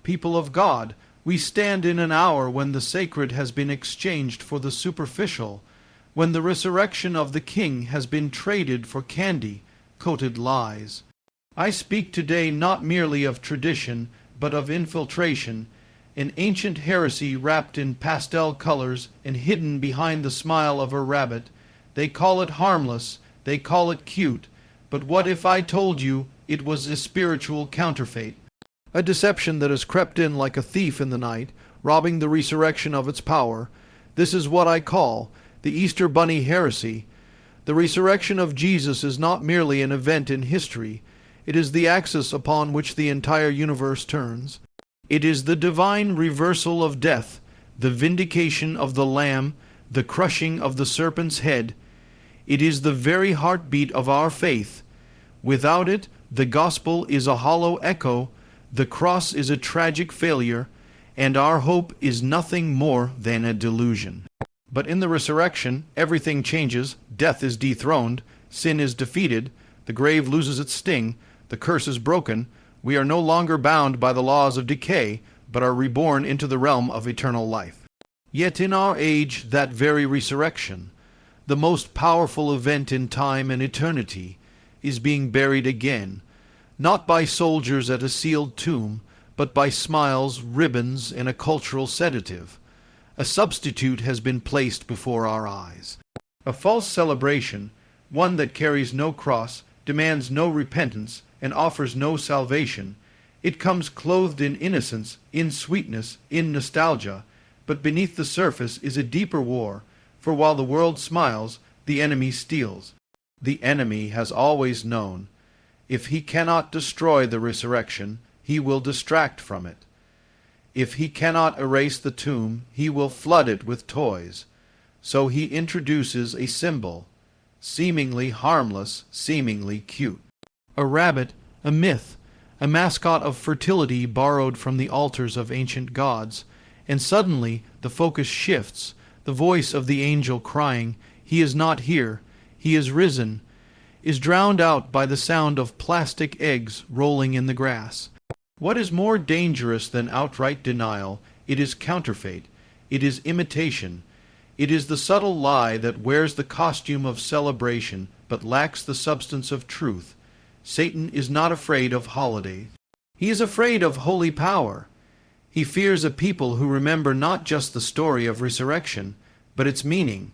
People of God, we stand in an hour when the sacred has been exchanged for the superficial, when the resurrection of the King has been traded for candy-coated lies. I speak today not merely of tradition, but of infiltration, an ancient heresy wrapped in pastel colors and hidden behind the smile of a rabbit. They call it harmless, they call it cute, but what if I told you it was a spiritual counterfeit? A deception that has crept in like a thief in the night, robbing the resurrection of its power. This is what I call the Easter Bunny Heresy. The resurrection of Jesus is not merely an event in history. It is the axis upon which the entire universe turns. It is the divine reversal of death, the vindication of the Lamb, the crushing of the serpent's head. It is the very heartbeat of our faith. Without it, the gospel is a hollow echo, the cross is a tragic failure, and our hope is nothing more than a delusion. But in the resurrection, everything changes, death is dethroned, sin is defeated, the grave loses its sting, the curse is broken, we are no longer bound by the laws of decay, but are reborn into the realm of eternal life. Yet in our age, that very resurrection, the most powerful event in time and eternity, is being buried again, not by soldiers at a sealed tomb, but by smiles, ribbons, and a cultural sedative. A substitute has been placed before our eyes. A false celebration, one that carries no cross, demands no repentance, and offers no salvation. It comes clothed in innocence, in sweetness, in nostalgia, but beneath the surface is a deeper war, for while the world smiles, the enemy steals. The enemy has always known, if he cannot destroy the resurrection, he will distract from it. If he cannot erase the tomb, he will flood it with toys. So he introduces a symbol, seemingly harmless, seemingly cute. A rabbit, a myth, a mascot of fertility borrowed from the altars of ancient gods, and suddenly the focus shifts, the voice of the angel crying, "He is not here, he is risen," is drowned out by the sound of plastic eggs rolling in the grass. What is more dangerous than outright denial? It is counterfeit. It is imitation. It is the subtle lie that wears the costume of celebration but lacks the substance of truth. Satan is not afraid of holidays. He is afraid of holy power. He fears a people who remember not just the story of resurrection, but its meaning.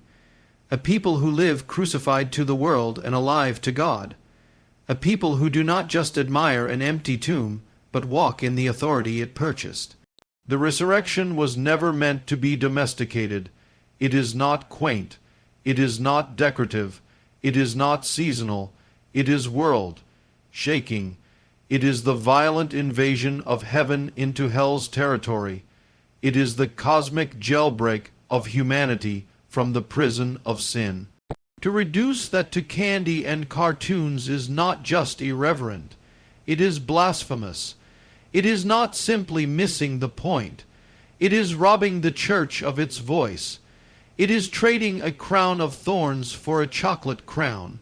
A people who live crucified to the world and alive to God. A people who do not just admire an empty tomb, but walk in the authority it purchased. The resurrection was never meant to be domesticated. It is not quaint. It is not decorative. It is not seasonal. It is world-shaking. It is the violent invasion of heaven into hell's territory. It is the cosmic jailbreak of humanity from the prison of sin. To reduce that to candy and cartoons is not just irreverent. It is blasphemous. It is not simply missing the point. It is robbing the church of its voice. It is trading a crown of thorns for a chocolate crown.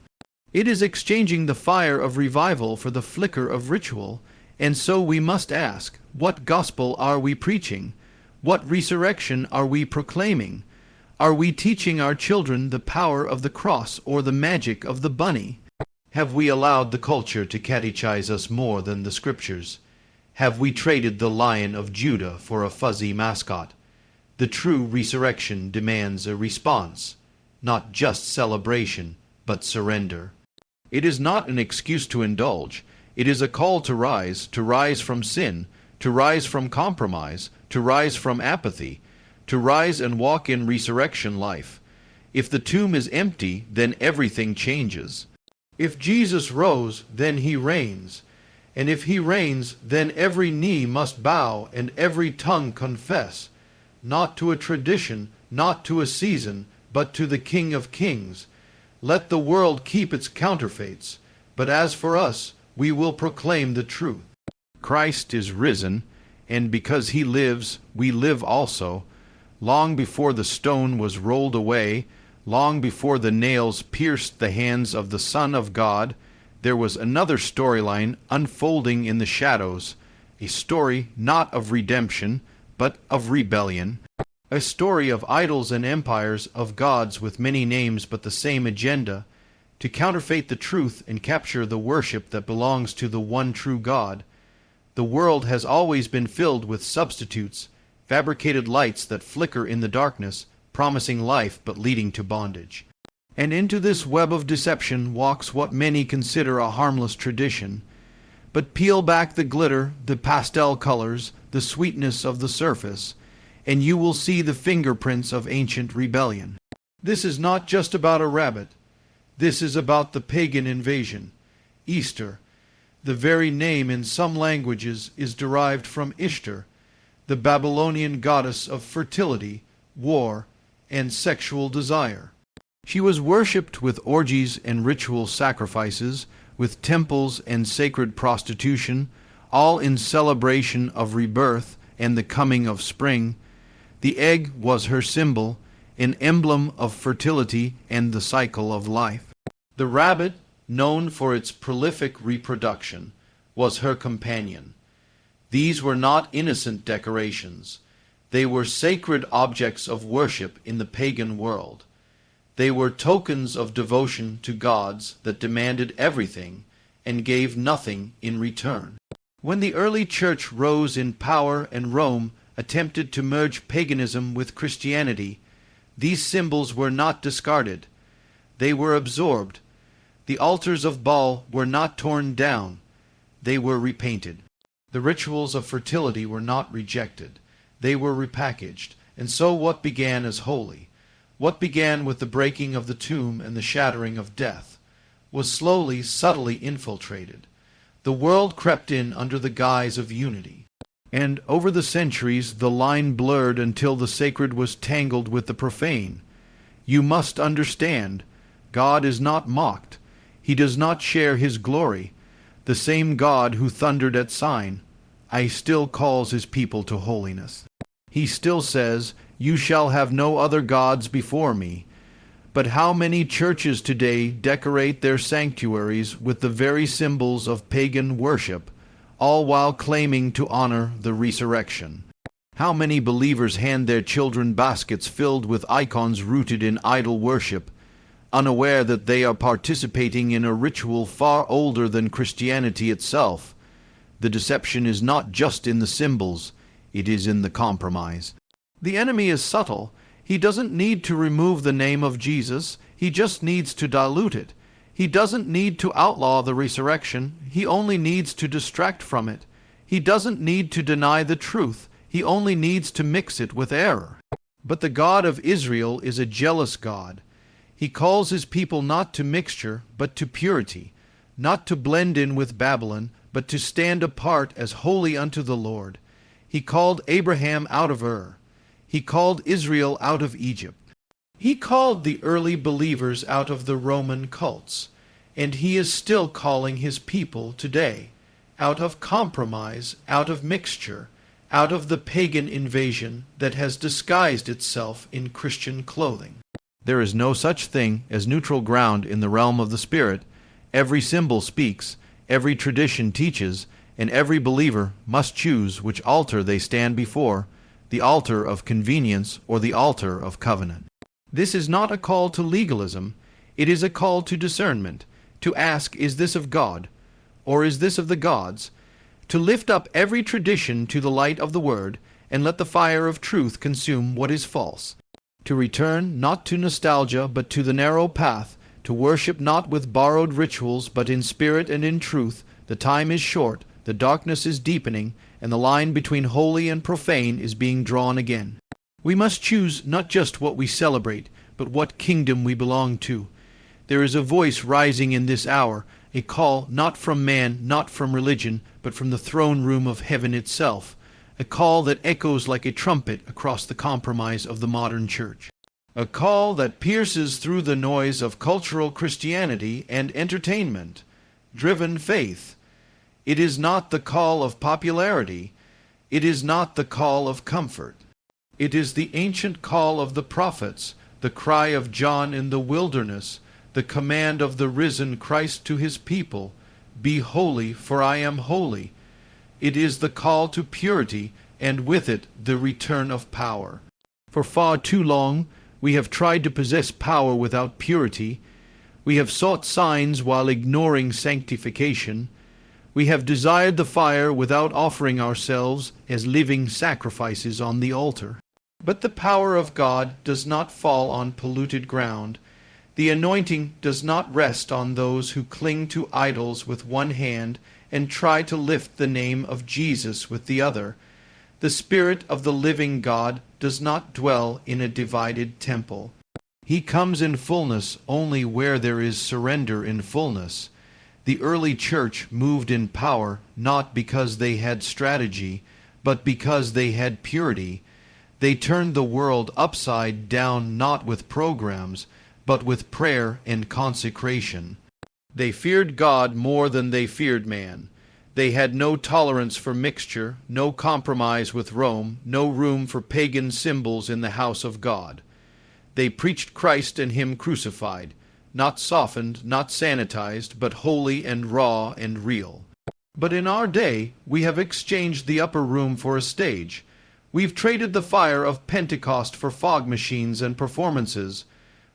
It is exchanging the fire of revival for the flicker of ritual. And so we must ask, what gospel are we preaching? What resurrection are we proclaiming? Are we teaching our children the power of the cross or the magic of the bunny? Have we allowed the culture to catechize us more than the scriptures? Have we traded the Lion of Judah for a fuzzy mascot? The true resurrection demands a response, not just celebration, but surrender. It is not an excuse to indulge. It is a call to rise from sin, to rise from compromise, to rise from apathy, to rise and walk in resurrection life. If the tomb is empty, then everything changes. If Jesus rose, then he reigns. And if he reigns, then every knee must bow and every tongue confess, not to a tradition, not to a season, but to the King of Kings. Let the world keep its counterfeits, but as for us, we will proclaim the truth. Christ is risen, and because he lives, we live also. Long before the stone was rolled away, long before the nails pierced the hands of the Son of God, there was another storyline unfolding in the shadows, a story not of redemption, but of rebellion, a story of idols and empires, of gods with many names but the same agenda, to counterfeit the truth and capture the worship that belongs to the one true God. The world has always been filled with substitutes, fabricated lights that flicker in the darkness, promising life but leading to bondage. And into this web of deception walks what many consider a harmless tradition. But peel back the glitter, the pastel colors, the sweetness of the surface, and you will see the fingerprints of ancient rebellion. This is not just about a rabbit. This is about the pagan invasion. Easter, the very name in some languages, is derived from Ishtar, the Babylonian goddess of fertility, war, and sexual desire. She was worshipped with orgies and ritual sacrifices, with temples and sacred prostitution, all in celebration of rebirth and the coming of spring. The egg was her symbol, an emblem of fertility and the cycle of life. The rabbit, known for its prolific reproduction, was her companion. These were not innocent decorations. They were sacred objects of worship in the pagan world. They were tokens of devotion to gods that demanded everything and gave nothing in return. When the early church rose in power and Rome attempted to merge paganism with Christianity, these symbols were not discarded. They were absorbed. The altars of Baal were not torn down. They were repainted. The rituals of fertility were not rejected. They were repackaged. And so what began as holy, what began with the breaking of the tomb and the shattering of death, was slowly, subtly infiltrated. The world crept in under the guise of unity. And over the centuries the line blurred until the sacred was tangled with the profane. You must understand, God is not mocked. He does not share his glory. The same God who thundered at Sinai still calls his people to holiness. He still says, "You shall have no other gods before me." But how many churches today decorate their sanctuaries with the very symbols of pagan worship, all while claiming to honor the resurrection? How many believers hand their children baskets filled with icons rooted in idol worship, unaware that they are participating in a ritual far older than Christianity itself? The deception is not just in the symbols, it is in the compromise. The enemy is subtle. He doesn't need to remove the name of Jesus, he just needs to dilute it. He doesn't need to outlaw the resurrection, he only needs to distract from it. He doesn't need to deny the truth, he only needs to mix it with error. But the God of Israel is a jealous God. He calls his people not to mixture, but to purity, not to blend in with Babylon, but to stand apart as holy unto the Lord. He called Abraham out of Ur. He called Israel out of Egypt. He called the early believers out of the Roman cults, and he is still calling his people today, out of compromise, out of mixture, out of the pagan invasion that has disguised itself in Christian clothing. There is no such thing as neutral ground in the realm of the Spirit. Every symbol speaks, every tradition teaches, and every believer must choose which altar they stand before, the altar of convenience or the altar of covenant. This is not a call to legalism, it is a call to discernment, to ask, is this of God, or is this of the gods? To lift up every tradition to the light of the Word, and let the fire of truth consume what is false. To return not to nostalgia, but to the narrow path, to worship not with borrowed rituals, but in spirit and in truth. The time is short, the darkness is deepening, and the line between holy and profane is being drawn again. We must choose not just what we celebrate, but what kingdom we belong to. There is a voice rising in this hour, a call not from man, not from religion, but from the throne room of heaven itself, a call that echoes like a trumpet across the compromise of the modern church. A call that pierces through the noise of cultural Christianity and entertainment, driven faith. It is not the call of popularity. It is not the call of comfort. It is the ancient call of the prophets, the cry of John in the wilderness, the command of the risen Christ to his people, "Be holy, for I am holy." It is the call to purity, and with it the return of power. For far too long we have tried to possess power without purity. We have sought signs while ignoring sanctification. We have desired the fire without offering ourselves as living sacrifices on the altar. But the power of God does not fall on polluted ground. The anointing does not rest on those who cling to idols with one hand and try to lift the name of Jesus with the other. The Spirit of the living God does not dwell in a divided temple. He comes in fullness only where there is surrender in fullness. The early church moved in power not because they had strategy, but because they had purity. They turned the world upside down not with programs, but with prayer and consecration. They feared God more than they feared man. They had no tolerance for mixture, no compromise with Rome, no room for pagan symbols in the house of God. They preached Christ and Him crucified, not softened, not sanitized, but holy and raw and real. But in our day, we have exchanged the upper room for a stage. We've traded the fire of Pentecost for fog machines and performances.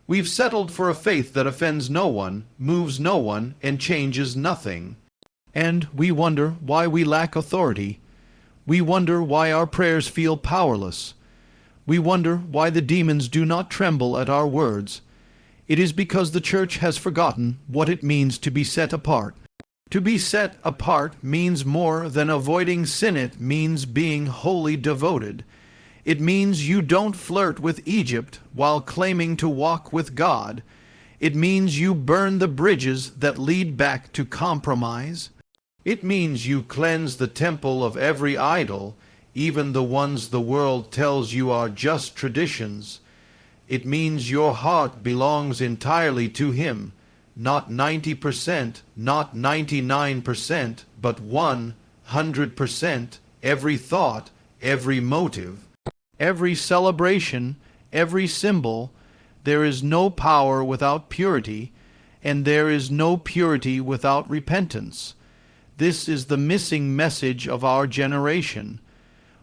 We've settled for a faith that offends no one, moves no one, and changes nothing. And we wonder why we lack authority. We wonder why our prayers feel powerless. We wonder why the demons do not tremble at our words. It is because the church has forgotten what it means to be set apart. To be set apart means more than avoiding sin. It means being wholly devoted. It means you don't flirt with Egypt while claiming to walk with God. It means you burn the bridges that lead back to compromise. It means you cleanse the temple of every idol, even the ones the world tells you are just traditions. It means your heart belongs entirely to Him, not 90%, not 99%, but 100%, every thought, every motive, every celebration, every symbol. There is no power without purity, and there is no purity without repentance. This is the missing message of our generation.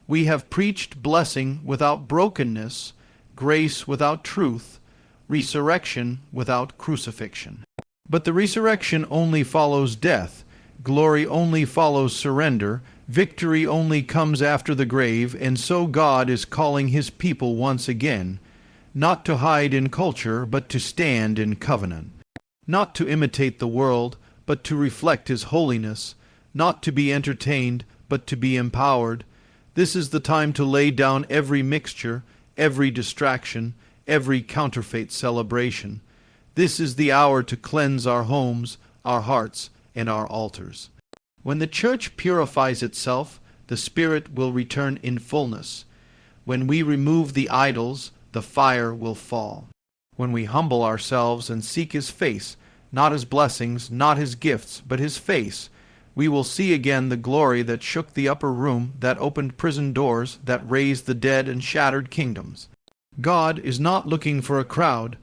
We have preached blessing without brokenness, grace without truth, resurrection without crucifixion. But the resurrection only follows death, glory only follows surrender, victory only comes after the grave, and so God is calling His people once again, not to hide in culture, but to stand in covenant, not to imitate the world, but to reflect His holiness, not to be entertained, but to be empowered. This is the time to lay down every mixture, every distraction, every counterfeit celebration. This is the hour to cleanse our homes, our hearts, and our altars. When the church purifies itself, the Spirit will return in fullness. When we remove the idols, the fire will fall. When we humble ourselves and seek His face, not His blessings, not His gifts, but His face, we will see again the glory that shook the upper room, that opened prison doors, that raised the dead and shattered kingdoms. God is not looking for a crowd.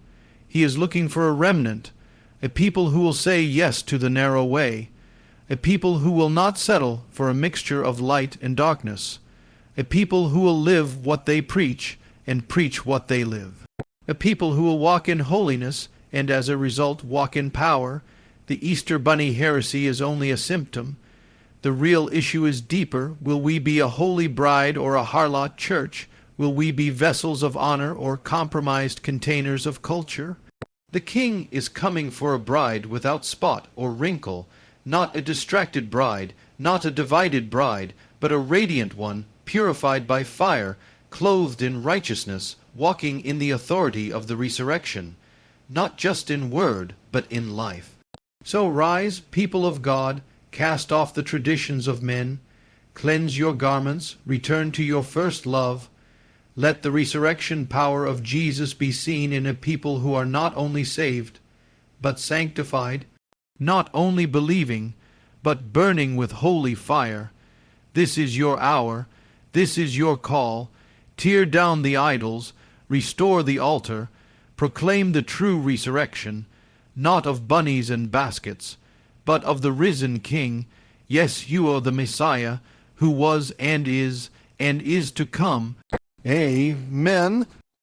He is looking for a remnant, a people who will say yes to the narrow way, a people who will not settle for a mixture of light and darkness, a people who will live what they preach and preach what they live, a people who will walk in holiness and as a result walk in power. The Easter Bunny Heresy is only a symptom. The real issue is deeper. Will we be a holy bride or a harlot church? Will we be vessels of honor or compromised containers of culture? The King is coming for a bride without spot or wrinkle, not a distracted bride, not a divided bride, but a radiant one, purified by fire, clothed in righteousness, walking in the authority of the resurrection, not just in word, but in life. So rise, people of God, cast off the traditions of men, cleanse your garments, return to your first love. Let the resurrection power of Jesus be seen in a people who are not only saved, but sanctified, not only believing, but burning with holy fire. This is your hour, this is your call. Tear down the idols, restore the altar, proclaim the true resurrection, not of bunnies and baskets, but of the risen King. Yes, you are the Messiah, who was and is to come. Amen.